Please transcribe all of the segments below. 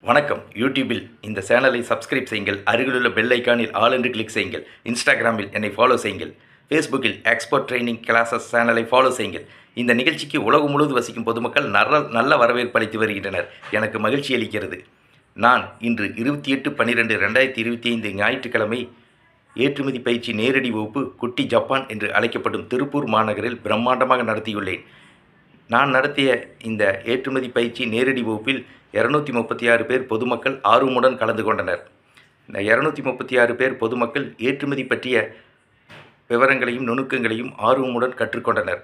வணக்கம். யூடியூபில் இந்த சேனலை சப்ஸ்கிரைப் செய்யுங்கள். அருகிலுள்ள பெல் ஐக்கானில் ஆல் என்று கிளிக் செய்யுங்கள். இன்ஸ்டாகிராமில் என்னை ஃபாலோ செய்யுங்கள். ஃபேஸ்புக்கில் எக்ஸ்போர்ட் ட்ரைனிங் கிளாஸஸ் சேனலை ஃபாலோ செய்யுங்கள். இந்த நிகழ்ச்சிக்கு உலகம் முழுவதும் வசிக்கும் பொதுமக்கள் நல்ல வரவேற்பு அளித்து வருகின்றனர். எனக்கு மகிழ்ச்சி அளிக்கிறது. நான் இன்று 28/12/2025 ஞாயிற்றுக்கிழமை ஏற்றுமதி பயிற்சி நேரடி வகுப்பு குட்டி ஜப்பான் என்று அழைக்கப்படும் திருப்பூர் மாநகரில் பிரம்மாண்டமாக நடத்தியுள்ளேன். நான் நடத்திய இந்த ஏற்றுமதி பயிற்சி நேரடி வகுப்பில் 236 பேர் பொதுமக்கள் ஆர்வமுடன் கலந்து கொண்டனர். இந்த 236 பேர் பொதுமக்கள் ஏற்றுமதி பற்றிய விவரங்களையும் நுணுக்கங்களையும் ஆர்வமுடன் கற்றுக்கொண்டனர்.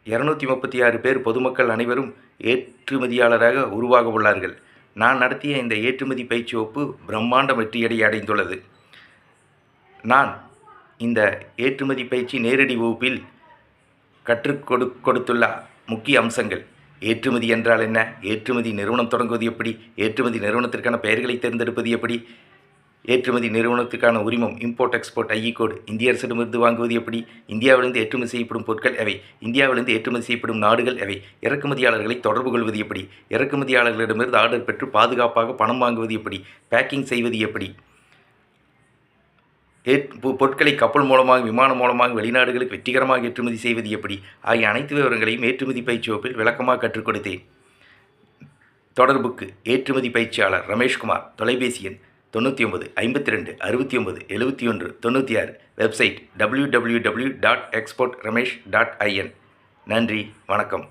236 பேர் பொதுமக்கள் அனைவரும் ஏற்றுமதியாளராக உருவாக உள்ளார்கள். நான் நடத்திய இந்த ஏற்றுமதி பயிற்சி வகுப்பு பிரம்மாண்ட வெற்றியடைய அடைந்துள்ளது. நான் இந்த ஏற்றுமதி பயிற்சி நேரடி வகுப்பில் கற்றுக் கொடுத்துள்ள முக்கிய அம்சங்கள்: ஏற்றுமதி என்றால் என்ன, ஏற்றுமதி நிறுவனம் தொடங்குவது எப்படி, ஏற்றுமதி நிறுவனத்திற்கான பெயர்களை தேர்ந்தெடுப்பது எப்படி, ஏற்றுமதி நிறுவனத்துக்கான உரிமம் இம்போர்ட் எக்ஸ்போர்ட் ஐஇ கோடு இந்திய அரசிடமிருந்து வாங்குவது எப்படி, இந்தியாவிலிருந்து ஏற்றுமதி செய்யப்படும் பொருட்கள் எவை, இந்தியாவிலிருந்து ஏற்றுமதி செய்யப்படும் நாடுகள் எவை, இறக்குமதியாளர்களை தொடர்பு கொள்வது எப்படி, இறக்குமதியாளர்களிடமிருந்து ஆர்டர் பெற்று பாதுகாப்பாக பணம் வாங்குவது எப்படி, பேக்கிங் செய்வது எப்படி, பொருட்களை கப்பல் மூலமாக விமானம் மூலமாக வெளிநாடுகளுக்கு வெற்றிகரமாக ஏற்றுமதி செய்வது எப்படி ஆகிய அனைத்து விவரங்களையும் ஏற்றுமதி பயிற்சி வகுப்பில் விளக்கமாக கற்றுக் கொடுத்தேன். தொடர்புக்கு ஏற்றுமதி பயிற்சியாளர் ரமேஷ்குமார். தொலைபேசி எண் 99 52 69 71 96. Website www.exportramesh.in. நன்றி, வணக்கம்.